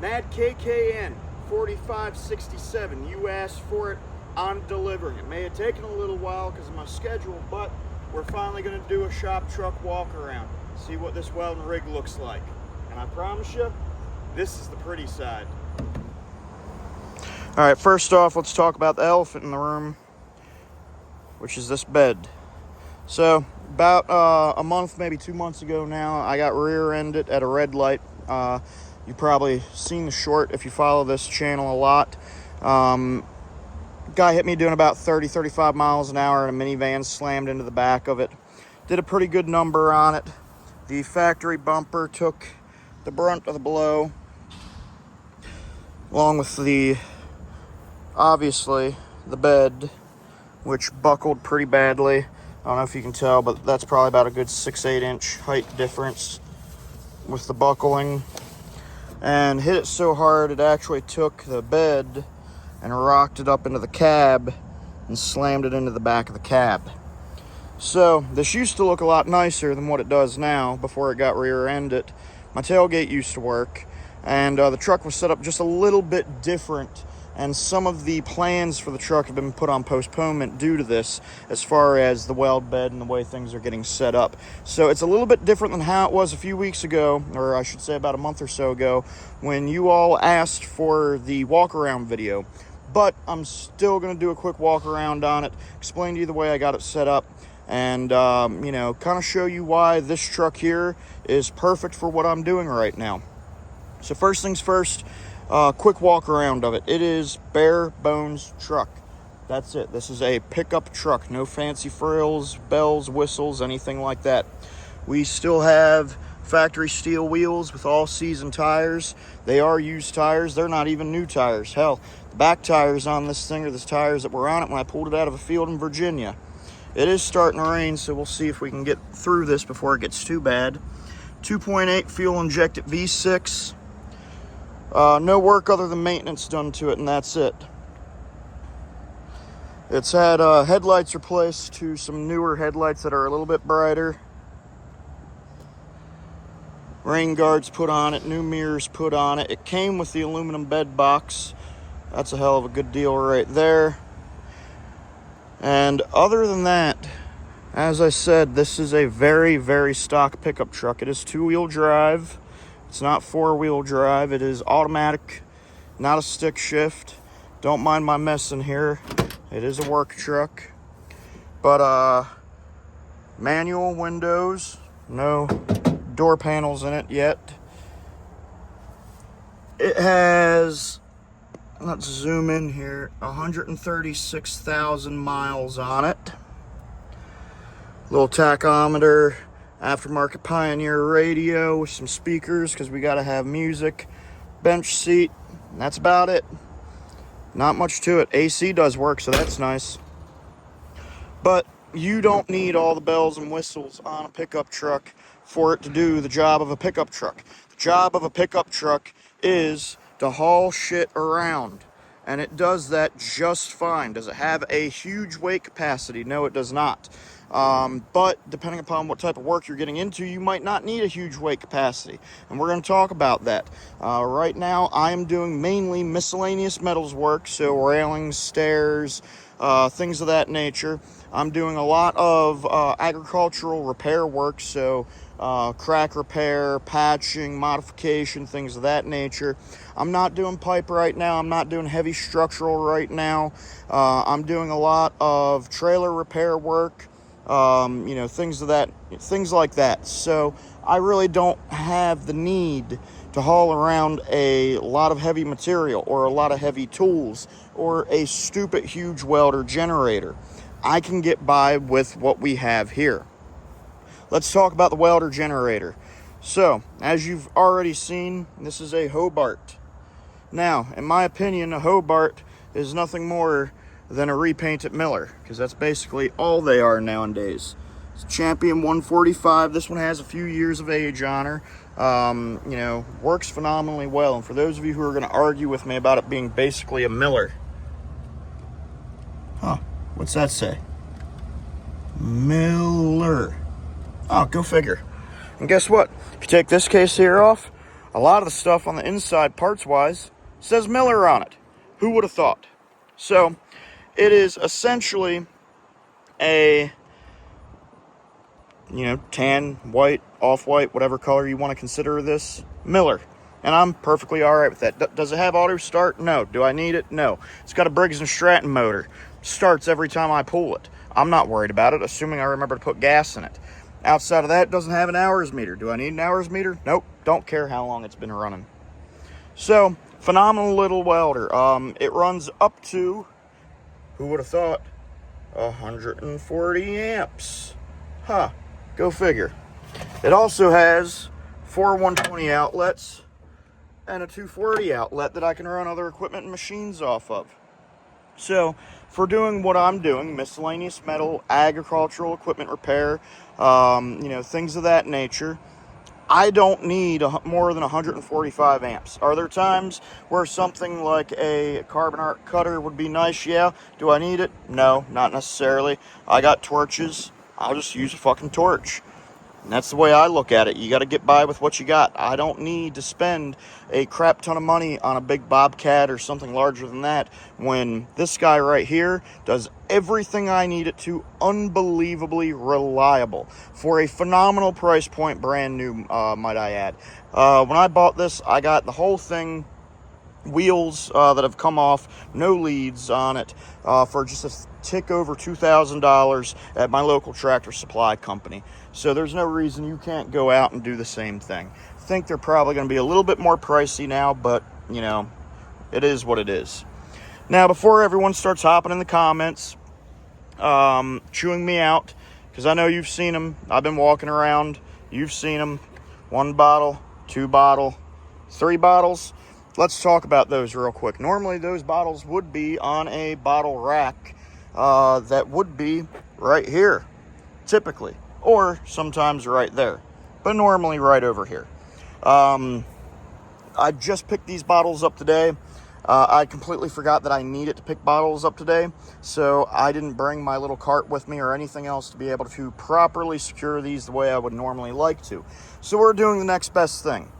Mad KKN 4567. You asked for it, I'm delivering. It may have taken a little while because of my schedule, but we're finally going to do a shop truck walk around, see what this welding rig looks like. And I promise you, this is the pretty side. All right, first off, let's talk about the elephant in the room, which is this bed. So about a month, maybe 2 months ago now, I got rear-ended at a red light. You've probably seen the short if you follow this channel a lot. Guy hit me doing about 30-35 miles an hour, and a minivan slammed into the back of it. Did a pretty good number on it. The factory bumper took the brunt of the blow, along with obviously the bed, which buckled pretty badly. I don't know if you can tell, but that's probably about a good 6-8 inch height difference with the buckling. And hit it so hard it actually took the bed and rocked it up into the cab and slammed it into the back of the cab. So this used to look a lot nicer than what it does now before it got rear-ended. My tailgate used to work, and the truck was set up just a little bit different, and some of the plans for the truck have been put on postponement due to this, as far as the weld bed and the way things are getting set up. So it's a little bit different than how it was a few weeks ago, or I should say about a month or so ago, when you all asked for the walk-around video. But I'm still going to do a quick walk-around on it, explain to you the way I got it set up, and, you know, kind of show you why this truck here is perfect for what I'm doing right now. So first things first, quick walk around of it. It is bare bones truck. That's it. This is a pickup truck. No fancy frills, bells, whistles, anything like that. We still have factory steel wheels with all season tires. They are used tires. They're not even new tires. Hell, the back tires on this thing are the tires that were on it when I pulled it out of a field in Virginia. It is starting to rain, so we'll see if we can get through this before it gets too bad. 2.8 fuel injected V6. No work other than maintenance done to it, and that's it. It's had headlights replaced to some newer headlights that are a little bit brighter. Rain guards put on it, new mirrors put on it. It came with the aluminum bed box. That's a hell of a good deal right there. And other than that, as I said, this is a very, very stock pickup truck. It is two-wheel drive. It's not four-wheel drive. It is automatic, not a stick shift. Don't mind my mess in here. It is a work truck. But manual windows, no door panels in it yet. It has, let's zoom in here, 136,000 miles on it. Little tachometer, aftermarket Pioneer radio with some speakers because we got to have music. Bench seat, and that's about it. Not much to it. AC does work, so that's nice. But you don't need all the bells and whistles on a pickup truck for it to do the job of a pickup truck. The job of a pickup truck is to haul shit around, and it does that just fine. Does it have a huge weight capacity? No, it does not. But depending upon what type of work you're getting into, you might not need a huge weight capacity, and we're going to talk about that. Right now, I am doing mainly miscellaneous metals work, so railings, stairs, things of that nature. I'm doing a lot of agricultural repair work, so crack repair, patching, modification, things of that nature. I'm not doing pipe right now. I'm not doing heavy structural right now. I'm doing a lot of trailer repair work. You know, things like that. So I really don't have the need to haul around a lot of heavy material or a lot of heavy tools or a stupid huge welder generator. I can get by with what we have here. Let's talk about the welder generator. So, as you've already seen, this is a Hobart. Now, in my opinion, a Hobart is nothing more than a repainted Miller, because that's basically all they are nowadays. It's Champion 145. This one has a few years of age on her. You know, works phenomenally well. And for those of you who are going to argue with me about it being basically a Miller, what's that say? Miller. Oh, go figure. And guess what? If you take this case here off, A lot of the stuff on the inside, parts-wise, says Miller on it. Who would have thought? So, it is essentially a, tan, white, off-white, whatever color you want to consider this, Miller. And I'm perfectly alright with that. Does it have auto start? No. Do I need it? No. It's got a Briggs & Stratton motor. Starts every time I pull it. I'm not worried about it, assuming I remember to put gas in it. Outside of that, it doesn't have an hours meter. Do I need an hours meter? Nope. Don't care how long it's been running. So, phenomenal little welder. It runs up to, who would have thought, 140 amps. Huh. Go figure. It also has 4 120 outlets and a 240 outlet that I can run other equipment and machines off of. So, for doing what I'm doing, miscellaneous metal, agricultural equipment repair, things of that nature, I don't need more than 145 amps. Are there times where something like a carbon arc cutter would be nice? Yeah. Do I need it? No, not necessarily. I got torches. I'll just use a fucking torch. And that's the way I look at it. You got to get by with what you got. I don't need to spend a crap ton of money on a big Bobcat or something larger than that when this guy right here does everything I need it to, unbelievably reliable for a phenomenal price point, brand new, might I add. When I bought this, I got the whole thing, wheels that have come off, no leads on it, for just a tick over $2,000 at my local tractor supply company. So there's no reason you can't go out and do the same thing. I think they're probably going to be a little bit more pricey now, but it is what it is. Now, before everyone starts hopping in the comments, chewing me out, because I know you've seen them. I've been walking around. You've seen them. 1 bottle, 2 bottle, 3 bottles. Let's talk about those real quick. Normally, those bottles would be on a bottle rack that would be right here, typically, or sometimes right there, but normally right over here. I just picked these bottles up today. I completely forgot that I needed to pick bottles up today, so I didn't bring my little cart with me or anything else to be able to properly secure these the way I would normally like to. So we're doing the next best thing.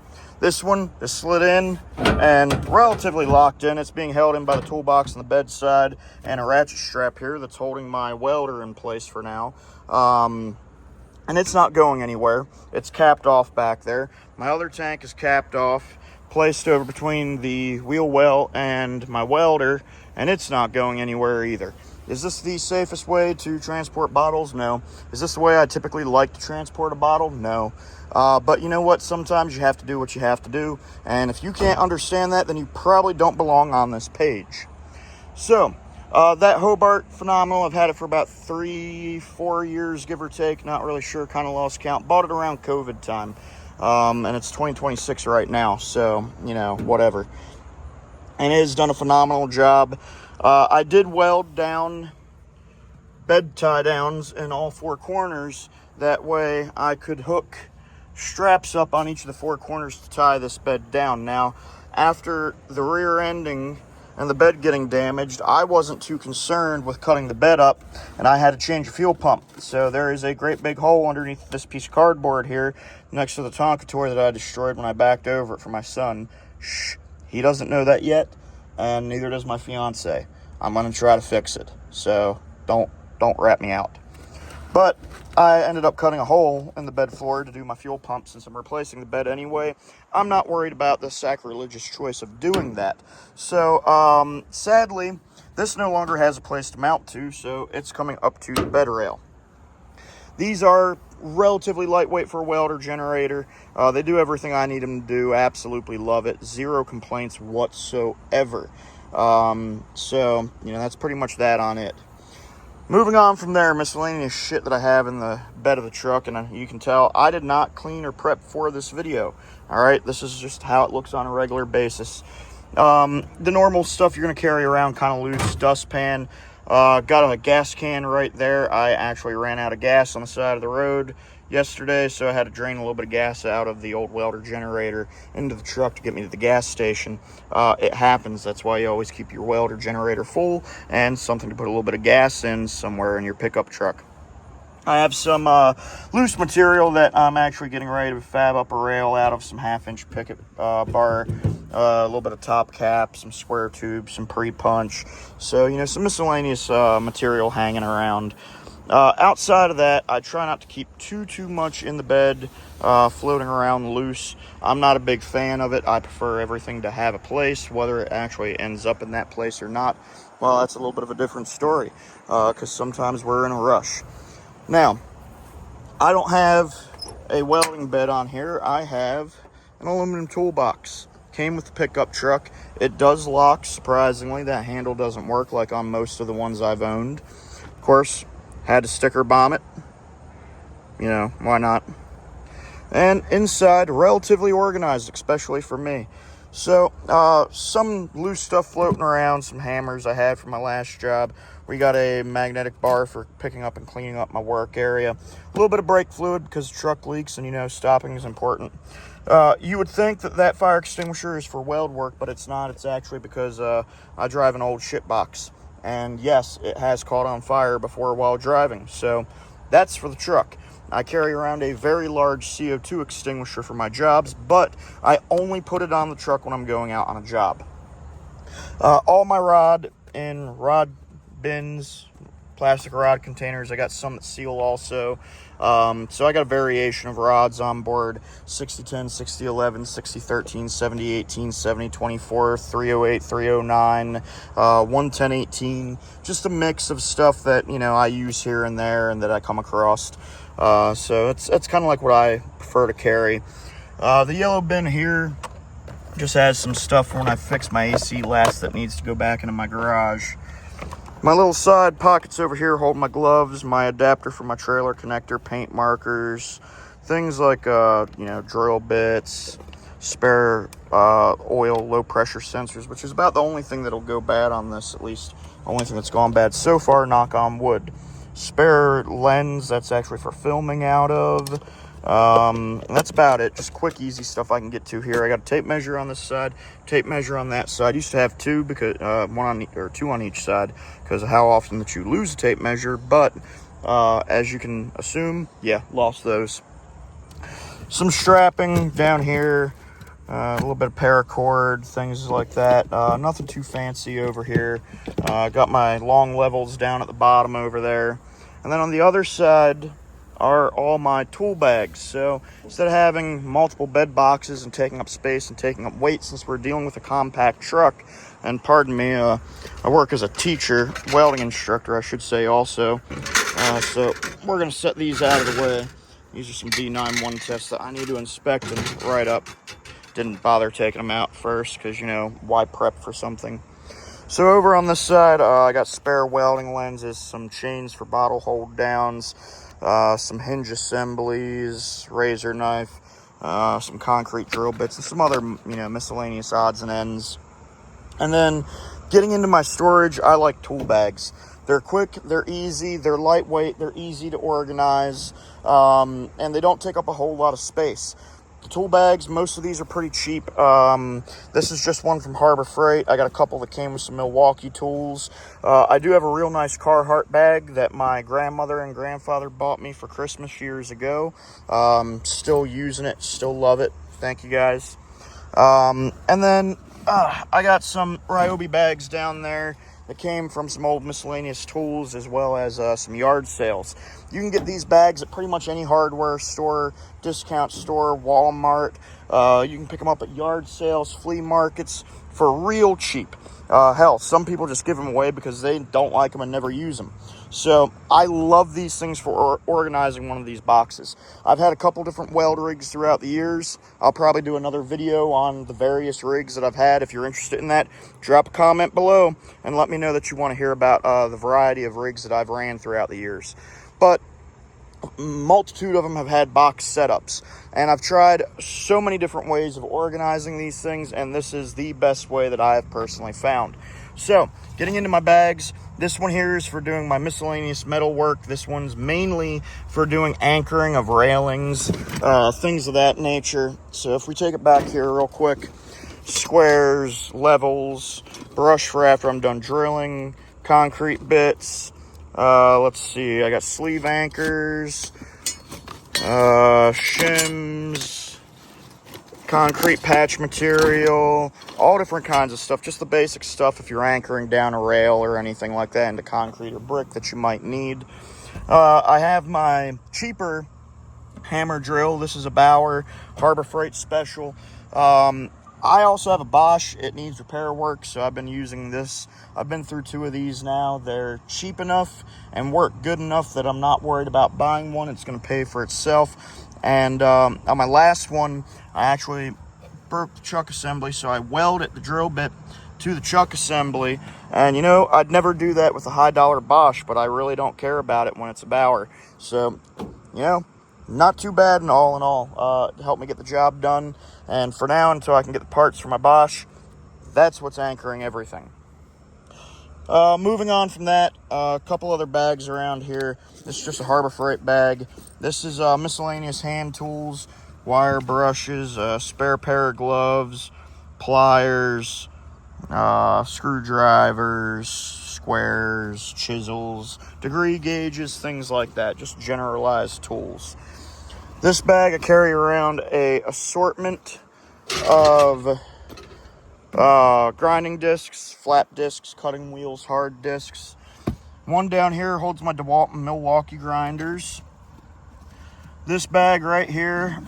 This one is slid in and relatively locked in. It's being held in by the toolbox on the bedside and a ratchet strap here that's holding my welder in place for now. And it's not going anywhere. It's capped off back there. My other tank is capped off, placed over between the wheel well and my welder, and it's not going anywhere either. Is this the safest way to transport bottles? No. Is this the way I typically like to transport a bottle? No. But you know what? Sometimes you have to do what you have to do. And if you can't understand that, then you probably don't belong on this page. So, that Hobart, phenomenal. I've had it for about 3-4 years, give or take. Not really sure. Kind of lost count. Bought it around COVID time. And it's 2026 right now. So, whatever. And it has done a phenomenal job. I did weld down bed tie downs in all 4 corners. That way I could hook straps up on each of the 4 corners to tie this bed down. Now, after the rear ending and the bed getting damaged, I wasn't too concerned with cutting the bed up, and I had to change a fuel pump. So there is a great big hole underneath this piece of cardboard here next to the Tonka toy that I destroyed when I backed over it for my son. Shh, he doesn't know that yet, and neither does my fiance. I'm going to try to fix it, so don't rat me out. But I ended up cutting a hole in the bed floor to do my fuel pump since I'm replacing the bed anyway. I'm not worried about the sacrilegious choice of doing that. So, sadly, this no longer has a place to mount to, so it's coming up to the bed rail. These are relatively lightweight for a welder generator. They do everything I need them to do. Absolutely love it. 0 complaints whatsoever. So, that's pretty much that on it. Moving on from there, miscellaneous shit that I have in the bed of the truck, and you can tell I did not clean or prep for this video. Alright, this is just how it looks on a regular basis. The normal stuff you're going to carry around, kind of loose, dustpan. Got a gas can right there. I actually ran out of gas on the side of the road yesterday, so I had to drain a little bit of gas out of the old welder generator into the truck to get me to the gas station. It happens. That's why you always keep your welder generator full and something to put a little bit of gas in somewhere in your pickup truck. I have some loose material that I'm actually getting ready to fab up a rail out of, some 1/2-inch picket bar, a little bit of top cap, some square tubes, some pre-punch. So, you know, some miscellaneous material hanging around. Outside of that, I try not to keep too much in the bed, floating around loose. I'm not a big fan of it. I prefer everything to have a place. Whether it actually ends up in that place or not, well, that's a little bit of a different story, because sometimes we're in a rush. Now, I don't have a welding bed on here. I have an aluminum toolbox. Came with the pickup truck. It does lock, surprisingly. That handle doesn't work like on most of the ones I've owned. Of course, had to sticker bomb it. You know, why not? And inside, relatively organized, especially for me. So, some loose stuff floating around, some hammers I had from my last job. We got a magnetic bar for picking up and cleaning up my work area. A little bit of brake fluid because the truck leaks, and you know, stopping is important. You would think that that fire extinguisher is for weld work, but it's not. It's actually because I drive an old shit box. And yes, it has caught on fire before while driving. So that's for the truck. I carry around a very large CO2 extinguisher for my jobs, but I only put it on the truck when I'm going out on a job. All my rod in rod bins, plastic rod containers. I got some that seal also. So I got a variation of rods on board: 6010, 6011, 6013, 7018, 7024, 308, 309, 11018. Just a mix of stuff that, you know, I use here and there and that I come across. So it's kind of like what I prefer to carry. The yellow bin here just has some stuff for when I fix my AC last that needs to go back into my garage. My little side pockets over here hold my gloves, my adapter for my trailer connector, paint markers, things like, you know, drill bits, spare oil, low pressure sensors, which is about the only thing that'll go bad on this, at least only thing that's gone bad so far, knock on wood. Spare lens, that's actually for filming out of. And that's about it. Just quick, easy stuff I can get to here. I got a tape measure on this side, tape measure on that side. Used to have two, because two on each side, because of how often that you lose a tape measure. But as you can assume, yeah, lost those. Some strapping down here, a little bit of paracord, things like that. Nothing too fancy over here. Got my long levels down at the bottom over there. And then on the other side are all my tool bags. So instead of having multiple bed boxes and taking up space and taking up weight, since we're dealing with a compact truck, and pardon me, I work as a teacher, welding instructor, I should say also. So we're going to set these out of the way. These are some D91 tests that I need to inspect and write up. Didn't bother taking them out first because, you know, why prep for something? So over on this side, I got spare welding lenses, some chains for bottle hold downs, some hinge assemblies, razor knife, some concrete drill bits, and some other, you know, miscellaneous odds and ends. And then getting into my storage, I like tool bags. They're quick, they're easy, they're lightweight, they're easy to organize, and they don't take up a whole lot of space. The tool bags, most of these are pretty cheap. This is just one from Harbor Freight. I got a couple that came with some Milwaukee tools. I do have a real nice Carhartt bag that my grandmother and grandfather bought me for Christmas years ago. Still using it, still love it. Thank you guys. And then I got some Ryobi bags down there that came from some old miscellaneous tools, as well as some yard sales. You can get these bags at pretty much any hardware store, discount store, Walmart. You can pick them up at yard sales, flea markets for real cheap. Hell, some people just give them away because they don't like them and never use them. So I love these things for organizing one of these boxes. I've had a couple different weld rigs throughout the years. I'll probably do another video on the various rigs that I've had. If you're interested in that, drop a comment below and let me know that you want to hear about the variety of rigs that I've ran throughout the years. But multitude of them have had box setups, and I've tried so many different ways of organizing these things, and this is the best way that I have personally found. So getting into my bags, this one here is for doing my miscellaneous metal work. This one's mainly for doing anchoring of railings, things of that nature. So if we take it back here real quick, squares, levels, brush for after I'm done drilling, concrete bits, Let's see, I got sleeve anchors, shims, concrete patch material, all different kinds of stuff, just the basic stuff if you're anchoring down a rail or anything like that into concrete or brick that you might need. I have my cheaper hammer drill. This is a Bauer Harbor Freight Special. I also have a Bosch. It needs repair work, so I've been using this. I've been through 2 of these now. They're cheap enough and work good enough that I'm not worried about buying one. It's going to pay for itself. And on my last one, I actually broke the chuck assembly, so I welded the drill bit to the chuck assembly. And you know, I'd never do that with a high dollar Bosch, but I really don't care about it when it's a Bauer. So, you know, not too bad in all. It helped me get the job done. And for now, until I can get the parts for my Bosch, that's what's anchoring everything. Moving on from that, a couple other bags around here. This is just a Harbor Freight bag. This is miscellaneous hand tools, wire brushes, spare pair of gloves, pliers, screwdrivers, squares, chisels, degree gauges, things like that. Just generalized tools. This bag, I carry around a assortment of grinding discs, flat discs, cutting wheels, hard discs. One down here holds my DeWalt and Milwaukee grinders. This bag right here,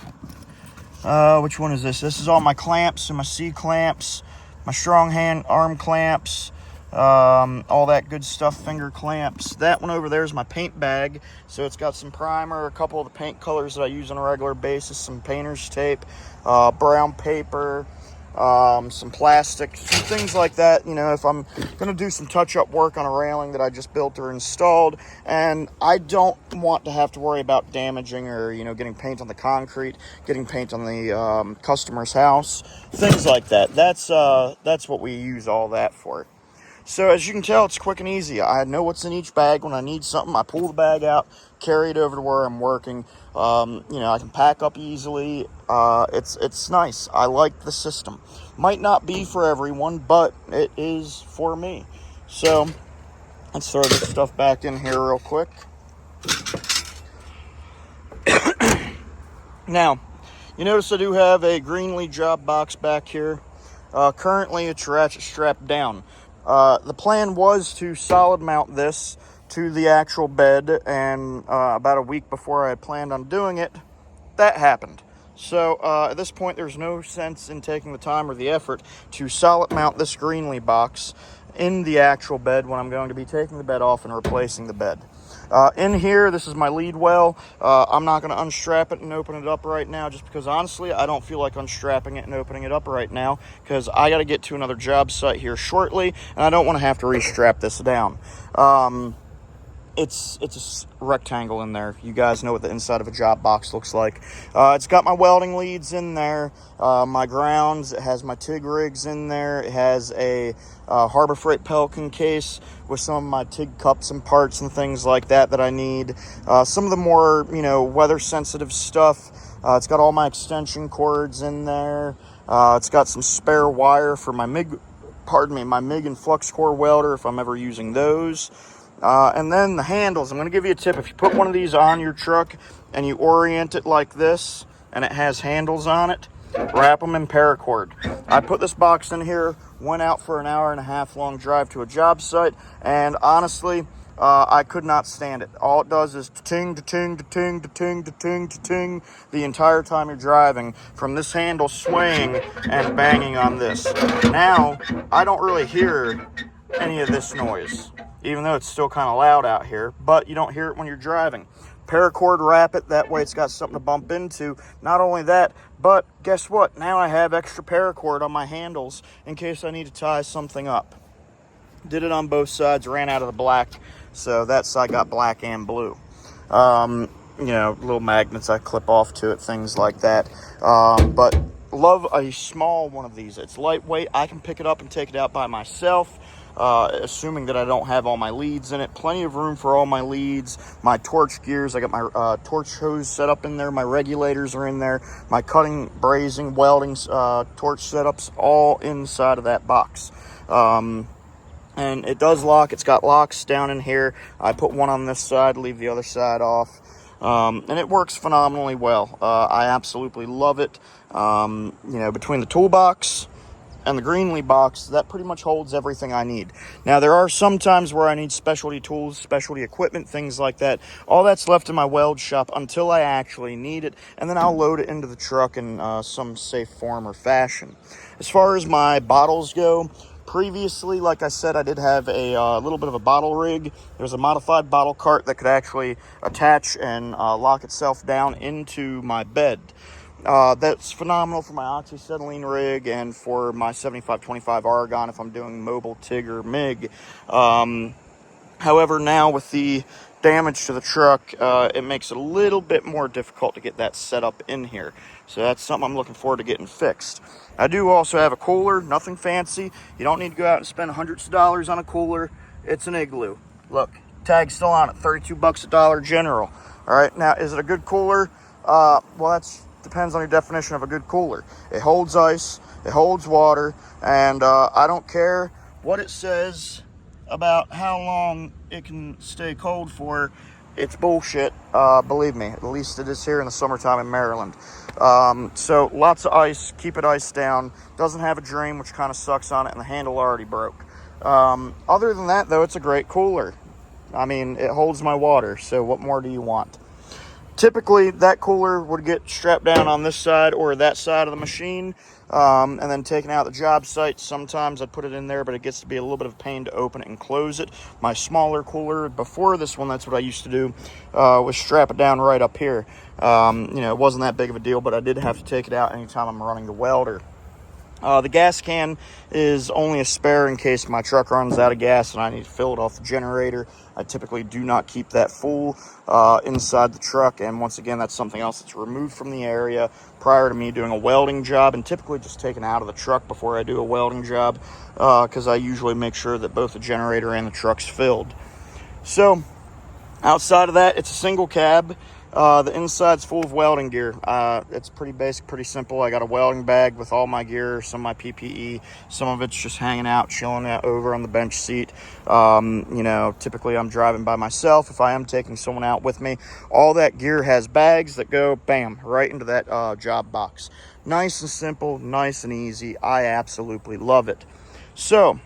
which one is this? This is all my clamps and my C-clamps, my strong hand arm clamps, all that good stuff, finger clamps. That one over there is my paint bag. So it's got some primer, a couple of the paint colors that I use on a regular basis, some painter's tape, brown paper, some plastic, some things like that. You know, if I'm going to do some touch-up work on a railing that I just built or installed, and I don't want to have to worry about damaging or, you know, getting paint on the concrete, getting paint on the customer's house, things like that. That's what we use all that for. So as you can tell, it's quick and easy. I know what's in each bag. When I need something, I pull the bag out, carry it over to where I'm working. You know, I can pack up easily. It's nice. I like the system. Might not be for everyone, but it is for me. So let's throw this stuff back in here real quick. Now, you notice I do have a Greenlee job box back here. Currently, it's ratchet strapped down. The plan was to solid mount this to the actual bed, and about a week before I had planned on doing it, that happened. So at this point, there's no sense in taking the time or the effort to solid mount this Greenlee box in the actual bed when I'm going to be taking the bed off and replacing the bed. In here, this is my lead well. I'm not going to unstrap it and open it up right now, just because honestly, I don't feel like unstrapping it and opening it up right now, because I got to get to another job site here shortly, and I don't want to have to restrap this down. It's a rectangle in there. You guys know what the inside of a job box looks like. It's got my welding leads in there, my grounds. It has my TIG rigs in there. It has a Harbor Freight Pelican case with some of my TIG cups and parts and things like that I need. Some of the more, you know, weather sensitive stuff. It's got all my extension cords in there. It's got some spare wire for my MIG and flux core welder if I'm ever using those. And then the handles. I'm going to give you a tip. If you put one of these on your truck and you orient it like this and it has handles on it, wrap them in paracord. I put this box in here, went out for an 1.5 hour long drive to a job site, and honestly, I could not stand it. All it does is ting, ting, ting, ting, ting, ting the entire time you're driving from this handle swaying and banging on this. Now, I don't really hear any of this noise, even though it's still kind of loud out here, but you don't hear it when you're driving. Paracord wrap it, that way it's got something to bump into. Not only that, but guess what? Now I have extra paracord on my handles in case I need to tie something up. Did it on both sides, ran out of the black, so that side got black and blue. You know, little magnets I clip off to it, things like that. But love a small one of these. It's lightweight. I can pick it up and take it out by myself. Assuming that I don't have all my leads in it. Plenty of room for all my leads, my torch gears. I got my torch hose set up in there. My regulators are in there. My cutting, brazing, welding, torch setups all inside of that box. And and it does lock. It's got locks down in here. I put one on this side, leave the other side off. And it works phenomenally well. I absolutely love it. Between the toolbox and the Greenlee box, that pretty much holds everything I need. Now, there are some times where I need specialty tools, specialty equipment, things like that. All that's left in my weld shop until I actually need it, and then I'll load it into the truck in some safe form or fashion. As far as my bottles go, previously, like I said, I did have a little bit of a bottle rig. There's a modified bottle cart that could actually attach and lock itself down into my bed. That's phenomenal for my oxyacetylene rig and for my 7525 Argon if I'm doing mobile TIG or MIG. However, now with the damage to the truck, it makes it a little bit more difficult to get that set up in here. So that's something I'm looking forward to getting fixed. I do also have a cooler, nothing fancy. You don't need to go out and spend hundreds of dollars on a cooler. It's an Igloo. Look, tag's still on it, 32 bucks at Dollar General. All right, now is it a good cooler? Well, that's depends on your definition of a good cooler. It holds ice, it holds water, and I don't care what it says about how long it can stay cold for. It's bullshit, believe me. At least it is here in the summertime in Maryland. So lots of ice, keep it iced down. Doesn't have a drain, which kind of sucks on it, and the handle already broke. Other than that, though, it's a great cooler. I mean, it holds my water, so what more do you want? Typically, that cooler would get strapped down on this side or that side of the machine, and then taken out the job site. Sometimes I'd put it in there, but it gets to be a little bit of a pain to open it and close it. My smaller cooler, before this one, that's what I used to do, was strap it down right up here. It wasn't that big of a deal, but I did have to take it out anytime I'm running the welder. The gas can is only a spare in case my truck runs out of gas and I need to fill it off the generator. I typically do not keep that full inside the truck, and once again, that's something else that's removed from the area prior to me doing a welding job, and typically just taken out of the truck before I do a welding job, because I usually make sure that both the generator and the truck's filled. So outside of that, it's a single cab. The inside's full of welding gear. It's pretty basic, pretty simple. I got a welding bag with all my gear, some of my PPE. Some of it's just hanging out, chilling out over on the bench seat. Typically I'm driving by myself. If I am taking someone out with me, all that gear has bags that go, bam, right into that job box. Nice and simple, nice and easy. I absolutely love it. So,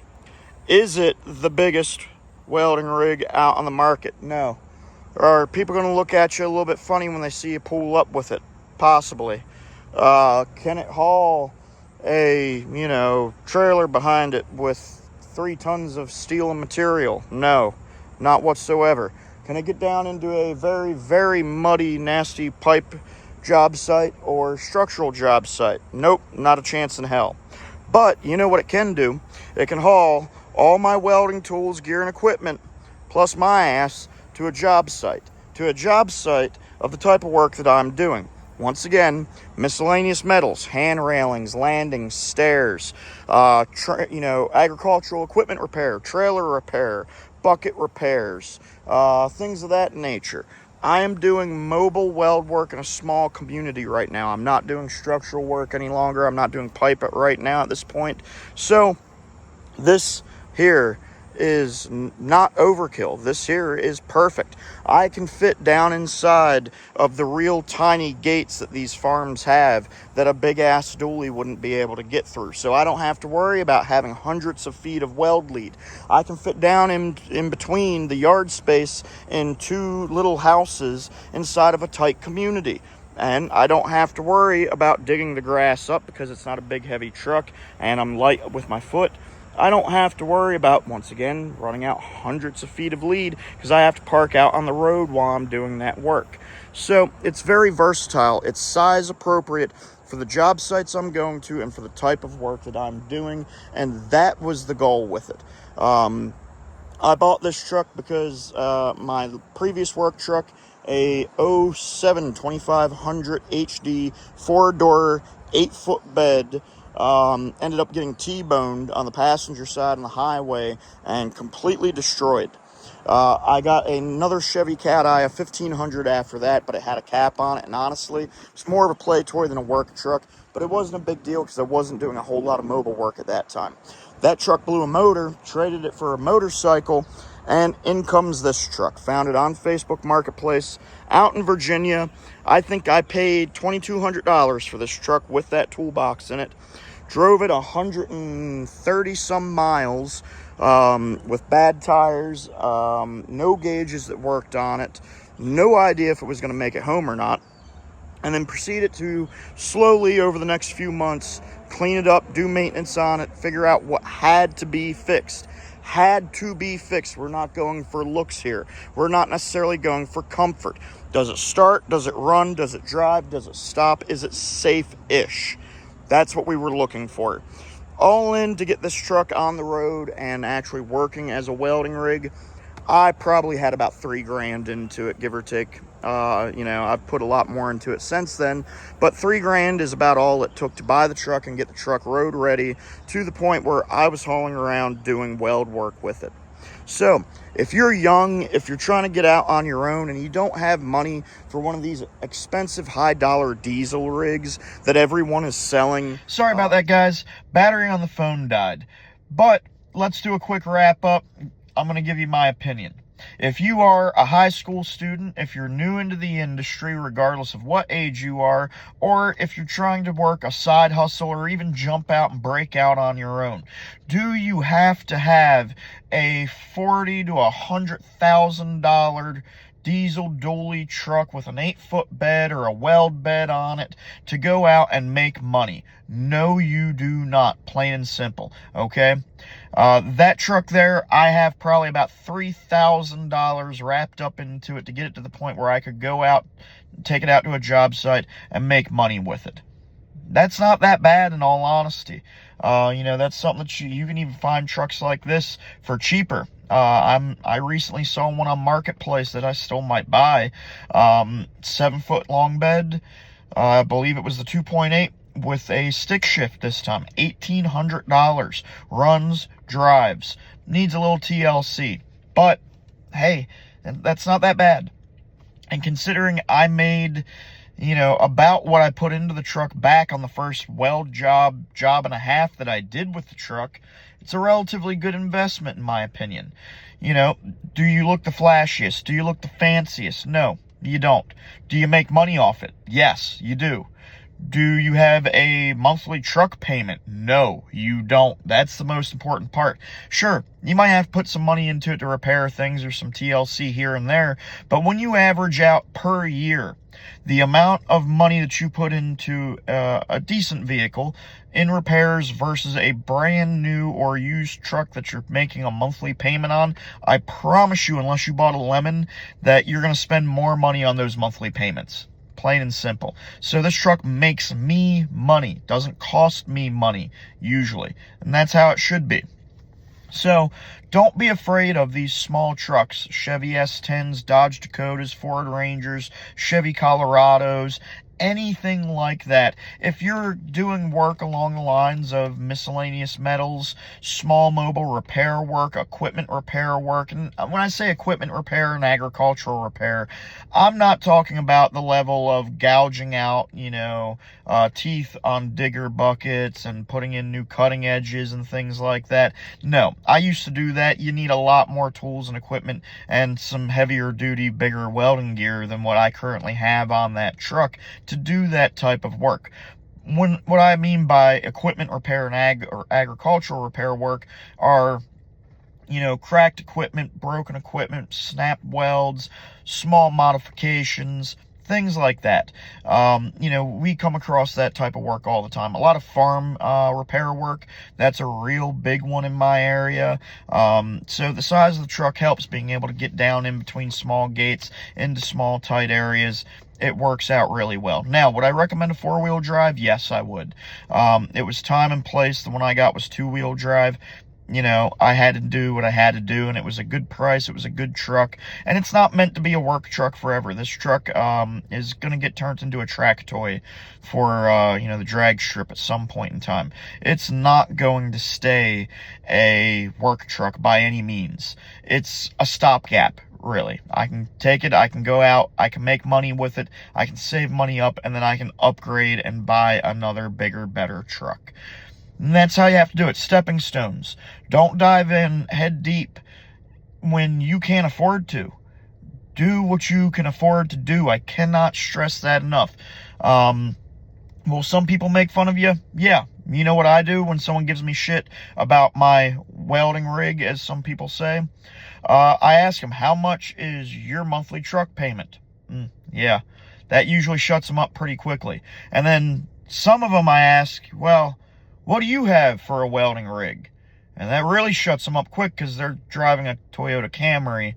is it the biggest welding rig out on the market? No. Are people going to look at you a little bit funny when they see you pull up with it? Possibly. Can it haul a, trailer behind it with 3 tons of steel and material? No, not whatsoever. Can it get down into a very, very muddy, nasty pipe job site or structural job site? Nope, not a chance in hell. But you know what it can do? It can haul all my welding tools, gear, and equipment, plus my ass, to a job site of the type of work that I'm doing. Once again, miscellaneous metals, hand railings, landings, stairs, agricultural equipment repair, trailer repair, bucket repairs, things of that nature. I am doing mobile weld work in a small community right now. I'm not doing structural work any longer. I'm not doing pipe right now at this point. So this here is not overkill. This here is perfect. I can fit down inside of the real tiny gates that these farms have that a big ass dually wouldn't be able to get through. So I don't have to worry about having hundreds of feet of weld lead. I can fit down in between the yard space in 2 little houses inside of a tight community. And I don't have to worry about digging the grass up because it's not a big heavy truck and I'm light with my foot. I don't have to worry about, once again, running out hundreds of feet of lead because I have to park out on the road while I'm doing that work. So it's very versatile. It's size appropriate for the job sites I'm going to and for the type of work that I'm doing, and that was the goal with it. I bought this truck because my previous work truck, a 07 2500 HD 4-door 8-foot bed, ended up getting T-boned on the passenger side on the highway and completely destroyed. I got another Chevy Cat Eye, a 1500 after that, but it had a cap on it, and honestly, it's more of a play toy than a work truck, but it wasn't a big deal because I wasn't doing a whole lot of mobile work at that time. That truck blew a motor, traded it for a motorcycle, and in comes this truck. Found it on Facebook Marketplace out in Virginia. I think I paid $2,200 for this truck with that toolbox in it. Drove it 130 some miles with bad tires, no gauges that worked on it, no idea if it was going to make it home or not. And then proceeded to slowly over the next few months clean it up, do maintenance on it, figure out what had to be fixed. Had to be fixed. We're not going for looks here. We're not necessarily going for comfort. Does it start? Does it run? Does it drive? Does it stop? Is it safe-ish? That's what we were looking for. All in to get this truck on the road and actually working as a welding rig. I probably had about $3,000 into it, give or take. I've put a lot more into it since then, but $3,000 is about all it took to buy the truck and get the truck road ready to the point where I was hauling around doing weld work with it. So if you're young, if you're trying to get out on your own and you don't have money for one of these expensive high-dollar diesel rigs that everyone is selling. Sorry about that, guys. Battery on the phone died. But let's do a quick wrap-up. I'm going to give you my opinion. If you are a high school student, if you're new into the industry, regardless of what age you are, or if you're trying to work a side hustle or even jump out and break out on your own, do you have to have a $40,000 to $100,000 diesel dually truck with an 8-foot bed or a weld bed on it to go out and make money? No, you do not. Plain and simple. Okay? That truck there, I have probably about $3,000 wrapped up into it to get it to the point where I could go out, take it out to a job site, and make money with it. That's not that bad, in all honesty. That's something that you can even find trucks like this for cheaper. I recently saw one on Marketplace that I still might buy. 7-foot long bed. I believe it was the 2.8 with a stick shift this time. $1,800. Runs, drives. Needs a little TLC. But, hey, that's not that bad. And considering I made, about what I put into the truck back on the first weld job and a half that I did with the truck, it's a relatively good investment in my opinion. Do you look the flashiest? Do you look the fanciest? No, you don't. Do you make money off it? Yes, you do. Do you have a monthly truck payment? No, you don't. That's the most important part. Sure, you might have to put some money into it to repair things or some TLC here and there, but when you average out per year the amount of money that you put into a decent vehicle in repairs versus a brand new or used truck that you're making a monthly payment on, I promise you, unless you bought a lemon, that you're going to spend more money on those monthly payments. Plain and simple. So this truck makes me money. Doesn't cost me money, usually. And that's how it should be. So don't be afraid of these small trucks. Chevy S10s, Dodge Dakotas, Ford Rangers, Chevy Colorados, anything like that. If you're doing work along the lines of miscellaneous metals, small mobile repair work, equipment repair work, and when I say equipment repair and agricultural repair, I'm not talking about the level of gouging out, teeth on digger buckets and putting in new cutting edges and things like that. No, I used to do that. You need a lot more tools and equipment and some heavier duty, bigger welding gear than what I currently have on that truck to do that type of work. What I mean by equipment repair and agricultural repair work are, cracked equipment, broken equipment, snap welds, small modifications, things like that. We come across that type of work all the time. A lot of farm repair work, that's a real big one in my area. So the size of the truck helps, being able to get down in between small gates into small tight areas. It works out really well. Now, would I recommend a 4-wheel drive? Yes, I would. It was time and place. The one I got was 2-wheel drive. I had to do what I had to do, and it was a good price. It was a good truck, and it's not meant to be a work truck forever. This truck is going to get turned into a track toy for, the drag strip at some point in time. It's not going to stay a work truck by any means. It's a stopgap, really. I can take it, I can go out, I can make money with it, I can save money up, and then I can upgrade and buy another bigger, better truck. And that's how you have to do it. Stepping stones. Don't dive in head deep when you can't afford to. Do what you can afford to do. I cannot stress that enough. Will some people make fun of you? Yeah. You know what I do when someone gives me shit about my welding rig, as some people say? I ask them, how much is your monthly truck payment? Yeah. That usually shuts them up pretty quickly. And then some of them I ask, well, what do you have for a welding rig? And that really shuts them up quick because they're driving a Toyota Camry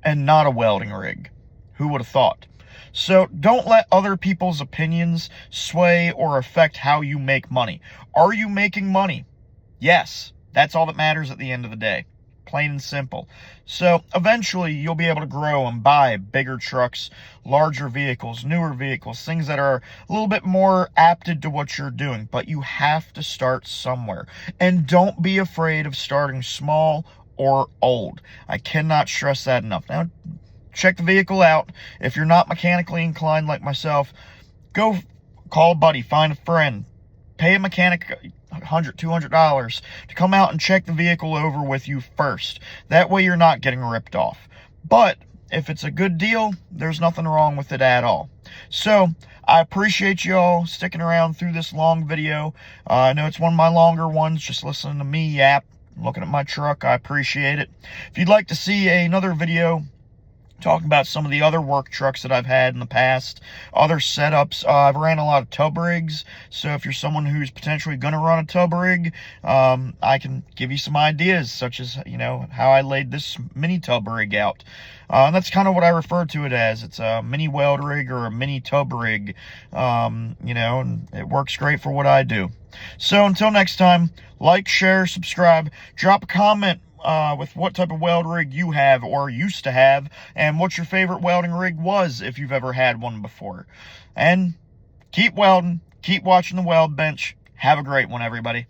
and not a welding rig. Who would have thought? So don't let other people's opinions sway or affect how you make money. Are you making money? Yes. That's all that matters at the end of the day. Plain and simple. So eventually you'll be able to grow and buy bigger trucks, larger vehicles, newer vehicles, things that are a little bit more apted to what you're doing. But you have to start somewhere. And don't be afraid of starting small or old. I cannot stress that enough. Now, check the vehicle out. If you're not mechanically inclined like myself, go call a buddy, find a friend, pay a mechanic $100, $200 to come out and check the vehicle over with you first. That way you're not getting ripped off. But if it's a good deal, there's nothing wrong with it at all. So I appreciate y'all sticking around through this long video. I know it's one of my longer ones, just listening to me yap, looking at my truck. I appreciate it. If you'd like to see another video talking about some of the other work trucks that I've had in the past, other setups. I've ran a lot of tub rigs, so if you're someone who's potentially going to run a tub rig, I can give you some ideas, such as, you know, how I laid this mini tub rig out. And that's kind of what I refer to it as. It's a mini weld rig or a mini tub rig, you know, and it works great for what I do. So until next time, like, share, subscribe, drop a comment with what type of weld rig you have or used to have, and what your favorite welding rig was if you've ever had one before. And keep welding, keep watching the weld bench. Have a great one, everybody.